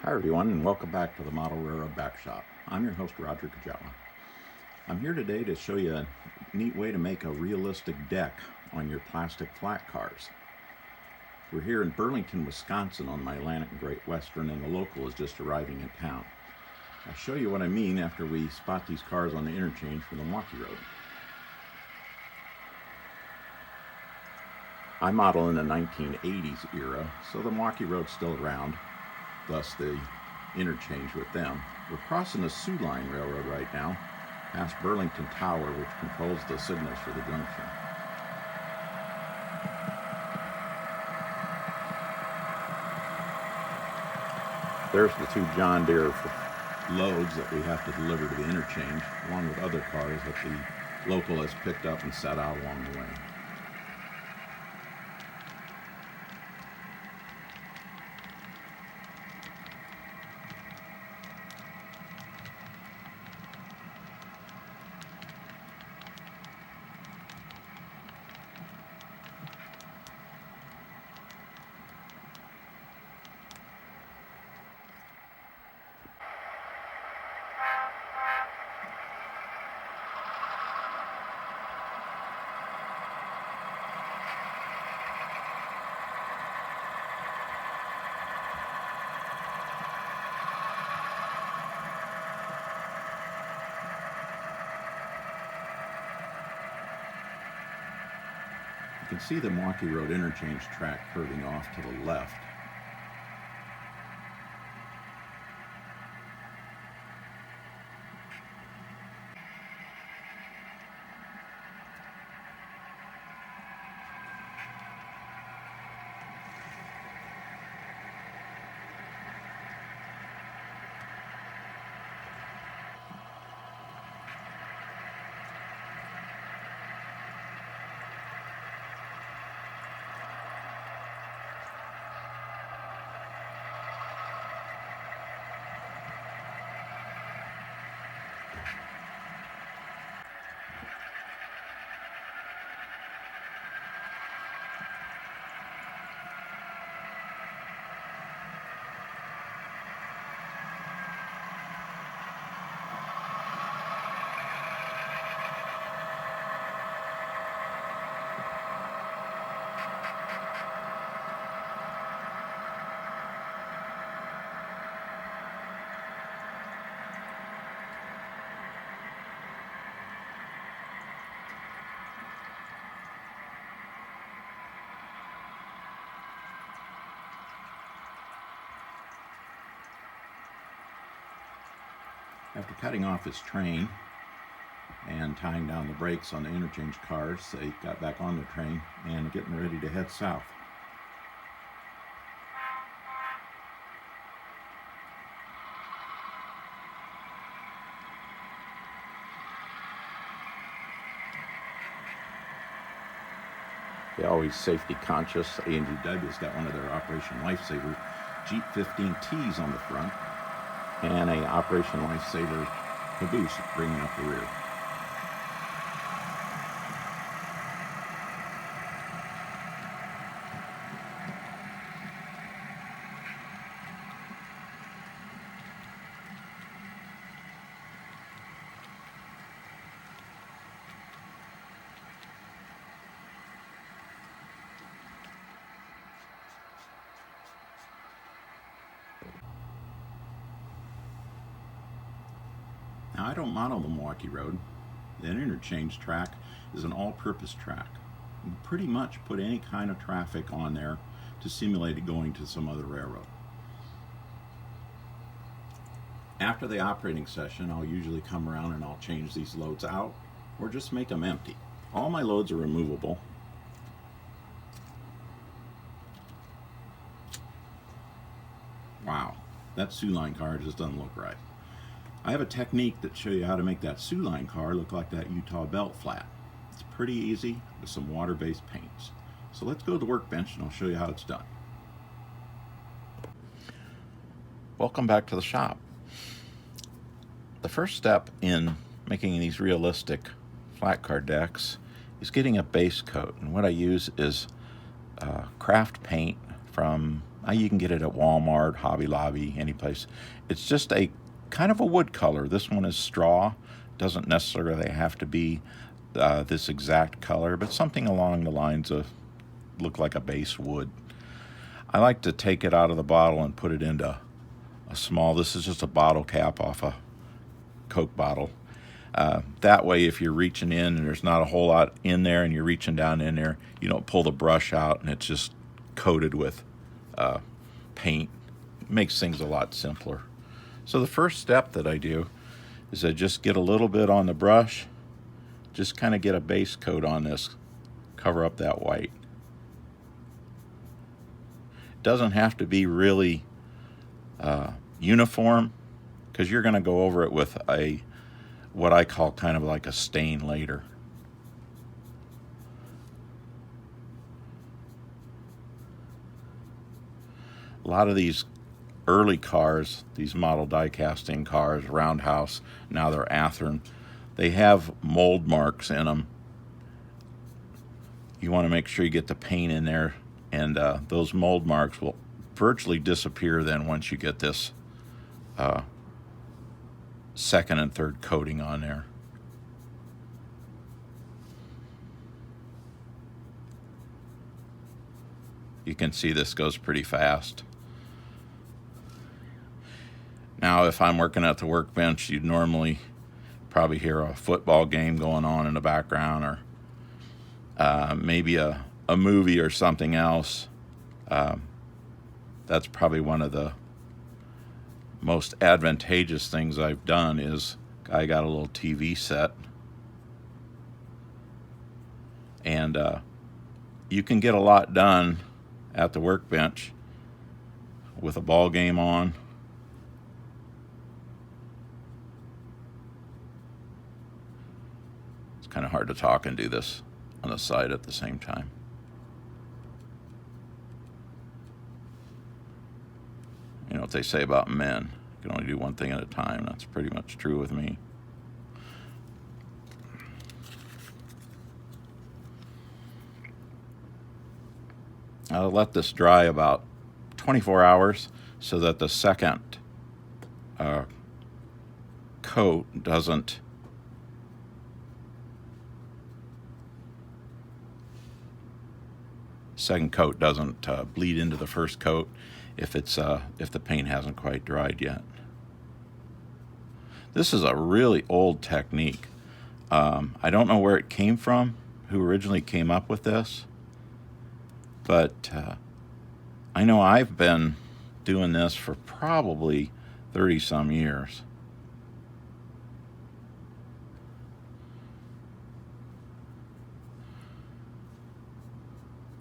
Hi everyone, and welcome back to the Model Railroad Back Shop. I'm your host, Roger Kujawa. I'm here today to show you a neat way to make a realistic deck on your plastic flat cars. We're here in Burlington, Wisconsin on my Atlantic and Great Western, and the local is just arriving in town. I'll show you what I mean after we spot these cars on the interchange for the Milwaukee Road. I model in the 1980s era, so the Milwaukee Road's still around, thus the interchange with them. We're crossing the Sioux Line Railroad right now, past Burlington Tower, which controls the signals for the junction. There's the two John Deere loads that we have to deliver to the interchange, along with other cars that the local has picked up and set out along the way. You can see the Milwaukee Road interchange track curving off to the left. After cutting off his train and tying down the brakes on the interchange cars, they got back on the train and getting ready to head south. They're always safety conscious. A&GW's got one of their Operation Lifesaver Jeep 15Ts on the front and a Operation Lifesaver caboose bringing up the rear. Now, I don't model the Milwaukee Road. The interchange track is an all-purpose track. You can pretty much put any kind of traffic on there to simulate it going to some other railroad. After the operating session, I'll usually come around and I'll change these loads out or just make them empty. All my loads are removable. Wow, that Sioux Line car just doesn't look right. I have a technique that shows you how to make that Sioux Line car look like that Utah belt flat. It's pretty easy with some water-based paints. So let's go to the workbench and I'll show you how it's done. Welcome back to the shop. The first step in making these realistic flat car decks is getting a base coat. And what I use is craft paint from You can get it at Walmart, Hobby Lobby, any place. It's just a kind of a wood color. This one is straw. Doesn't necessarily have to be this exact color, but something along the lines of look like a base wood. I like to take it out of the bottle and put it into a small, this is just a bottle cap off a Coke bottle. That way, if you're reaching in and there's not a whole lot in there and you're reaching down in there, you don't pull the brush out and it's just coated with paint. It makes things a lot simpler. So the first step that I do is I just get a little bit on the brush, just kind of get a base coat on this, cover up that white. It doesn't have to be really uniform, because you're going to go over it with what I call kind of like a stain later. A lot of these early cars, these model die casting cars, Roundhouse, now they're Athearn, they have mold marks in them. You want to make sure you get the paint in there, and those mold marks will virtually disappear then once you get this second and third coating on there. You can see this goes pretty fast. Now, if I'm working at the workbench, you'd normally probably hear a football game going on in the background, or maybe a movie or something else. That's probably one of the most advantageous things I've done is I got a little TV set, and you can get a lot done at the workbench with a ball game on. It's kind of hard to talk and do this on the side at the same time. You know what they say about men, you can only do one thing at a time. That's pretty much true with me. I'll let this dry about 24 hours so that the second coat doesn't bleed into the first coat if the paint hasn't quite dried yet. This is a really old technique. I don't know where it came from, who originally came up with this, but I know I've been doing this for probably 30 some years.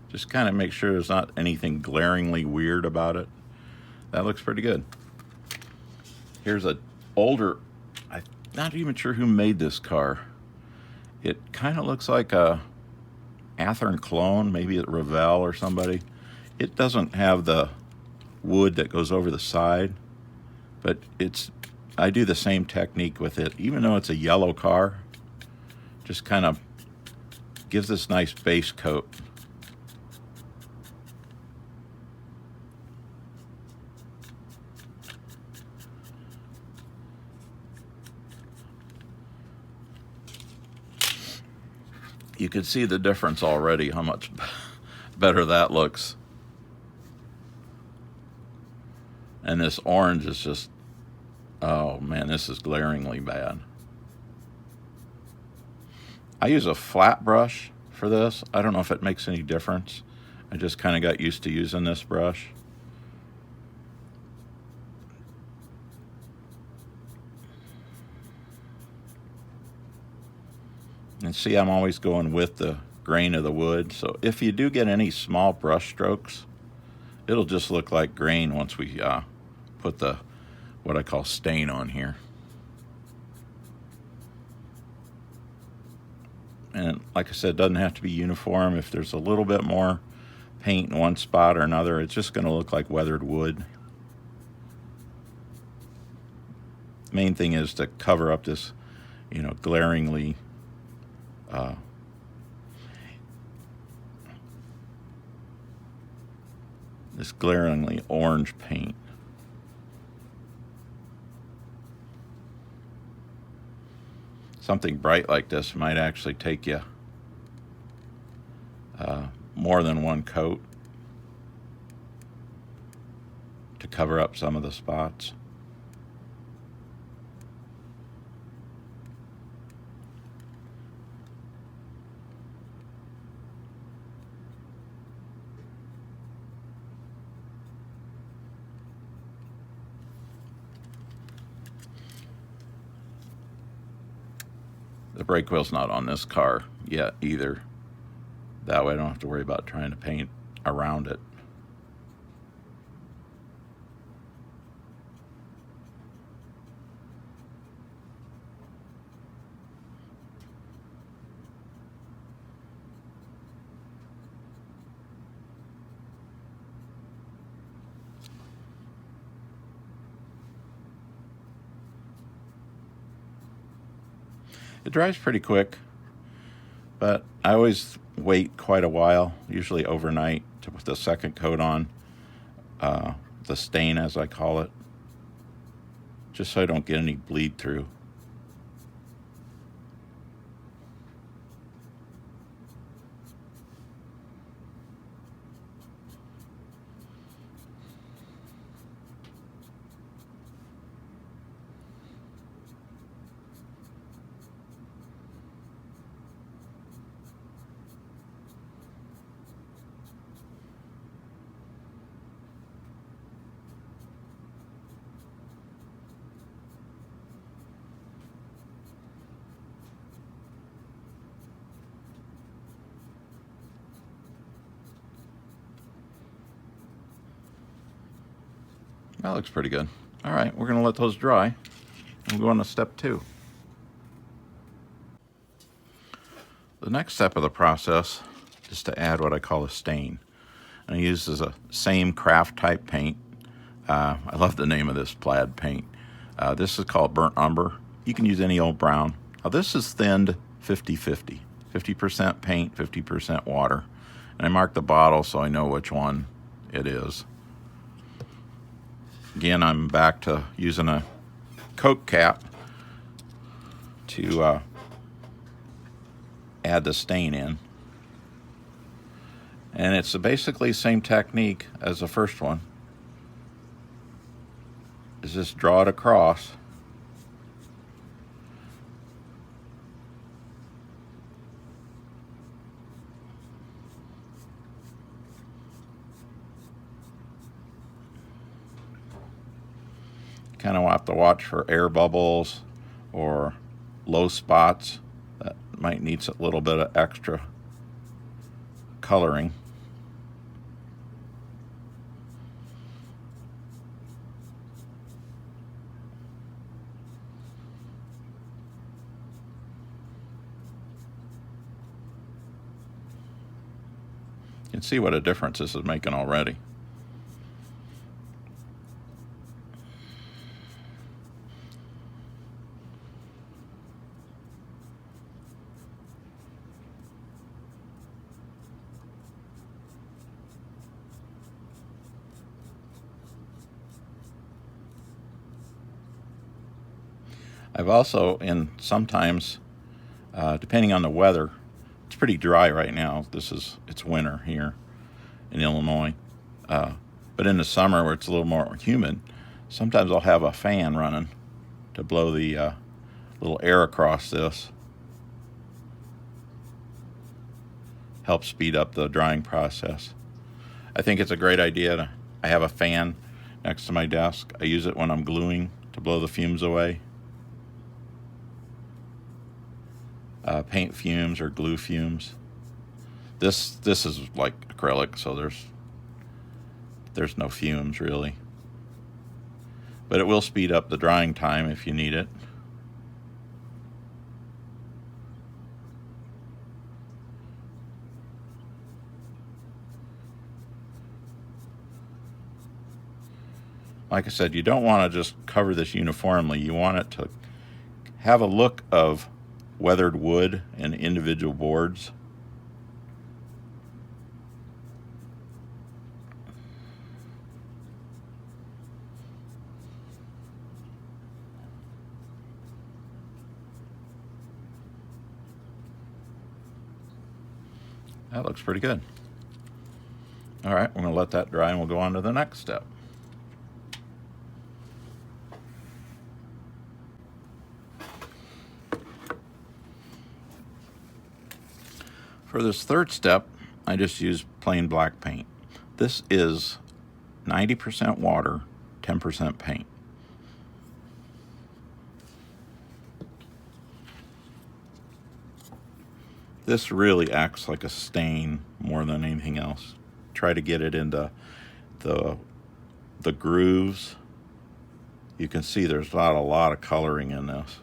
Just kind of make sure there's not anything glaringly weird about it. That looks pretty good. Here's a older, I'm not even sure who made this car. It kind of looks like a Athearn clone, maybe at Revell or somebody. It doesn't have the wood that goes over the side, but I do the same technique with it. Even though it's a yellow car, just kind of gives this nice base coat. You can see the difference already, how much better that looks. And this orange is just, oh man, this is glaringly bad. I use a flat brush for this. I don't know if it makes any difference. I just kind of got used to using this brush. And see, I'm always going with the grain of the wood. So if you do get any small brush strokes, it'll just look like grain once we put the, what I call stain on here. And like I said, it doesn't have to be uniform. If there's a little bit more paint in one spot or another, it's just going to look like weathered wood. Main thing is to cover up this, glaringly this glaringly orange paint. Something bright like this might actually take you more than one coat to cover up some of the spots. The brake wheel's not on this car yet either. That way I don't have to worry about trying to paint around it. It dries pretty quick, but I always wait quite a while, usually overnight, to put the second coat on, the stain as I call it, just so I don't get any bleed through. That looks pretty good. All right, we're gonna let those dry and go on to step 2. The next step of the process is to add what I call a stain. And I use the same craft type paint. I love the name of this plaid paint. This is called burnt umber. You can use any old brown. Now this is thinned 50-50. 50% paint, 50% water. And I marked the bottle so I know which one it is. Again, I'm back to using a Coke cap to add the stain in. And it's basically the same technique as the first one. Is just draw it across. Kind of have to watch for air bubbles or low spots that might need a little bit of extra coloring. You can see what a difference this is making already. I've also, sometimes, depending on the weather, it's pretty dry right now. It's winter here in Illinois. But in the summer where it's a little more humid, sometimes I'll have a fan running to blow the little air across this. Helps speed up the drying process. I think it's a great idea. I have a fan next to my desk. I use it when I'm gluing to blow the fumes away. Paint fumes or glue fumes. This is like acrylic, so there's no fumes really. But it will speed up the drying time if you need it. Like I said, you don't want to just cover this uniformly. You want it to have a look of weathered wood and individual boards. That looks pretty good. All right, we're going to let that dry and we'll go on to the next step. For this third step, I just use plain black paint. This is 90% water, 10% paint. This really acts like a stain more than anything else. Try to get it into the grooves. You can see there's not a lot of coloring in this.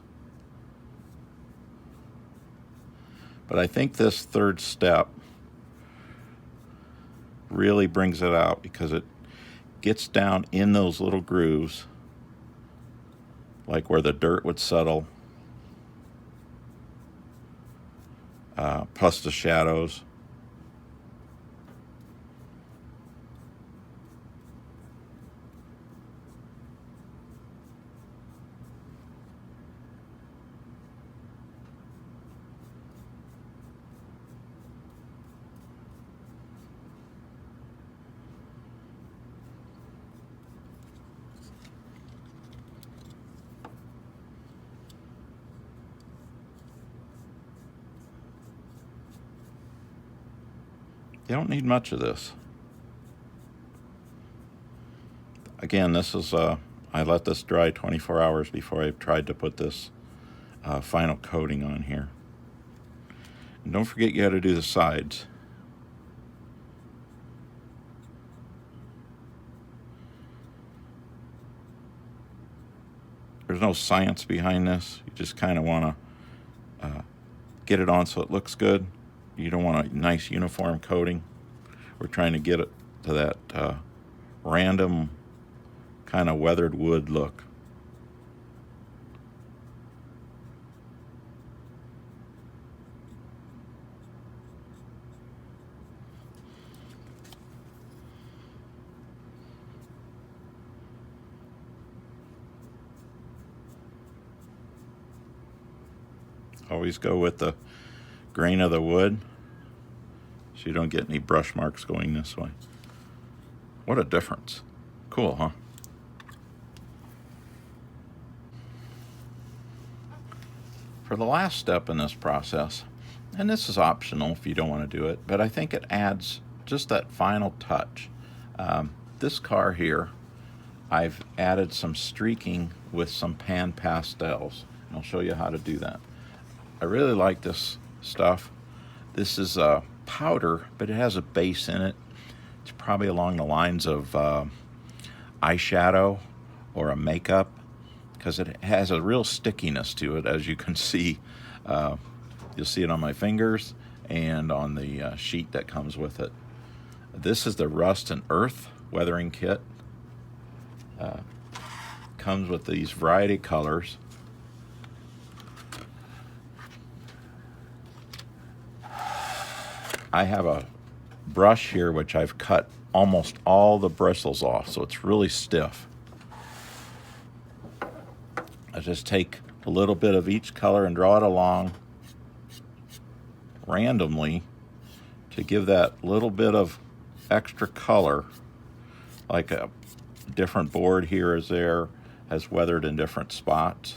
But I think this third step really brings it out because it gets down in those little grooves, like where the dirt would settle, plus the shadows. You don't need much of this. Again, this is, I let this dry 24 hours before I tried to put this final coating on here. And don't forget you got to do the sides. There's no science behind this. You just kind of want to get it on so it looks good. You don't want a nice uniform coating. We're trying to get it to that random kind of weathered wood look. Always go with the grain of the wood so you don't get any brush marks going this way. What a difference. Cool, huh? For the last step in this process, and this is optional if you don't want to do it, but I think it adds just that final touch. This car here, I've added some streaking with some pan pastels. I'll show you how to do that. I really like this stuff. This is a powder, but it has a base in it. It's probably along the lines of eyeshadow or a makeup, because it has a real stickiness to it, as you can see. You'll see it on my fingers and on the sheet that comes with it. This is the Rust and Earth weathering kit. Comes with these variety colors. I have a brush here which I've cut almost all the bristles off, so it's really stiff. I just take a little bit of each color and draw it along randomly to give that little bit of extra color, like a different board here is there, has weathered in different spots.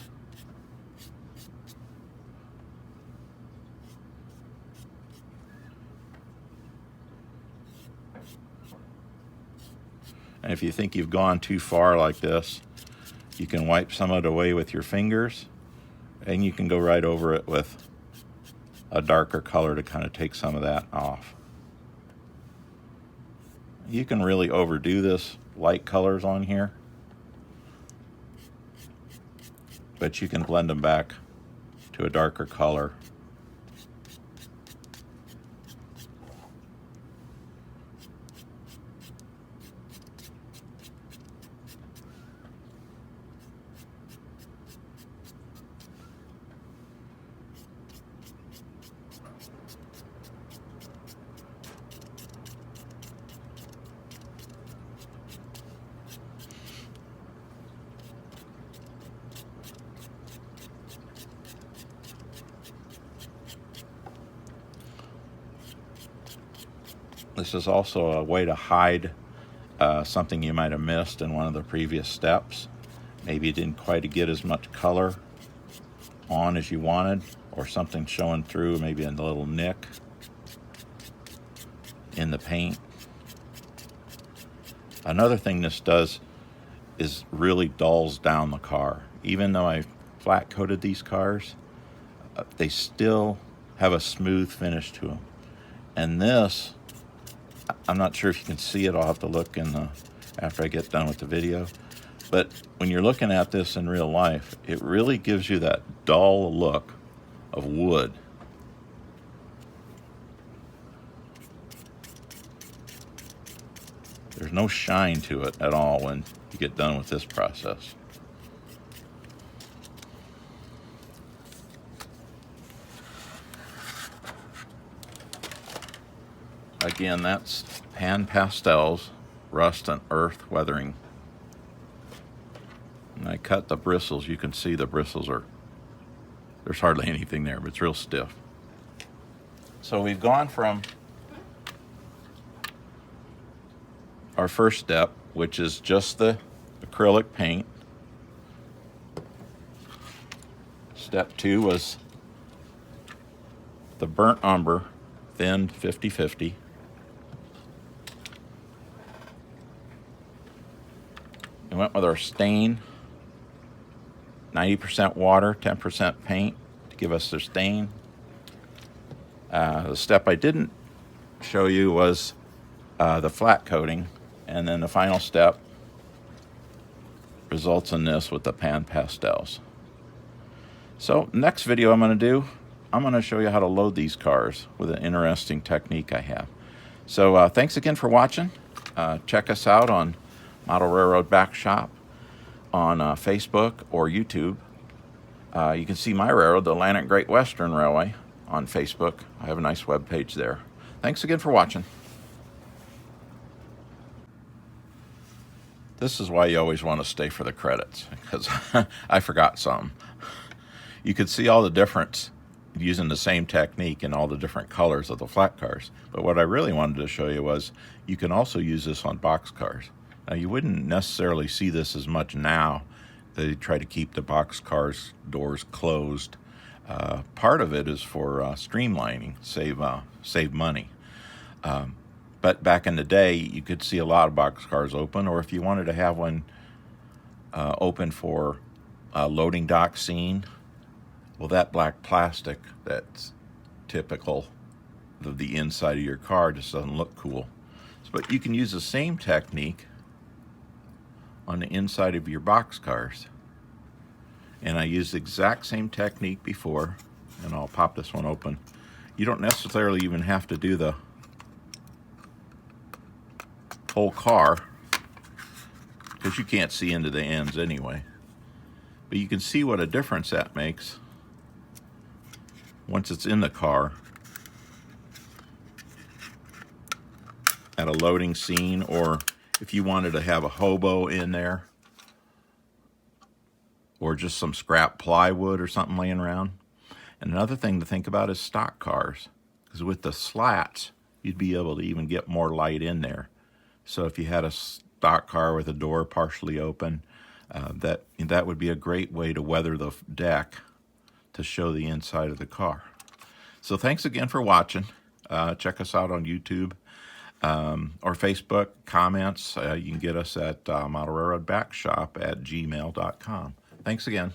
And if you think you've gone too far like this, you can wipe some of it away with your fingers, and you can go right over it with a darker color to kind of take some of that off. You can really overdo this light colors on here, but you can blend them back to a darker color. This is also a way to hide something you might have missed in one of the previous steps. Maybe you didn't quite get as much color on as you wanted, or something showing through, maybe a little nick in the paint. Another thing this does is really dulls down the car. Even though I flat coated these cars, they still have a smooth finish to them. And this, I'm not sure if you can see it. I'll have to look after I get done with the video. But when you're looking at this in real life, it really gives you that dull look of wood. There's no shine to it at all when you get done with this process. Again, that's pan pastels, rust and earth weathering. And I cut the bristles. You can see the bristles there's hardly anything there, but it's real stiff. So we've gone from our first step, which is just the acrylic paint. Step 2 was the burnt umber, thin 50-50. We went with our stain, 90% water, 10% paint to give us the stain. The step I didn't show you was the flat coating, and then the final step results in this with the pan pastels. So next video I'm going to show you how to load these cars with an interesting technique I have. So thanks again for watching. Check us out on Model Railroad Back Shop on Facebook or YouTube. You can see my railroad, the Atlantic Great Western Railway, on Facebook. I have a nice web page there. Thanks again for watching. This is why you always want to stay for the credits, because I forgot something. You could see all the difference using the same technique in all the different colors of the flat cars. But what I really wanted to show you was you can also use this on box cars. Now, you wouldn't necessarily see this as much now. They try to keep the box cars doors closed. Part of it is for streamlining, save money. But back in the day, you could see a lot of box cars open, or if you wanted to have one open for a loading dock scene, well, that black plastic that's typical of the inside of your car just doesn't look cool. But you can use the same technique on the inside of your box cars. And I used the exact same technique before, and I'll pop this one open. You don't necessarily even have to do the whole car, because you can't see into the ends anyway. But you can see what a difference that makes once it's in the car at a loading scene, or if you wanted to have a hobo in there, or just some scrap plywood or something laying around. And another thing to think about is stock cars, because with the slats, you'd be able to even get more light in there. So if you had a stock car with a door partially open, that would be a great way to weather the deck to show the inside of the car. So thanks again for watching. Check us out on YouTube or Facebook. Comments, you can get us at Model Railroad Back Shop at gmail.com. Thanks again.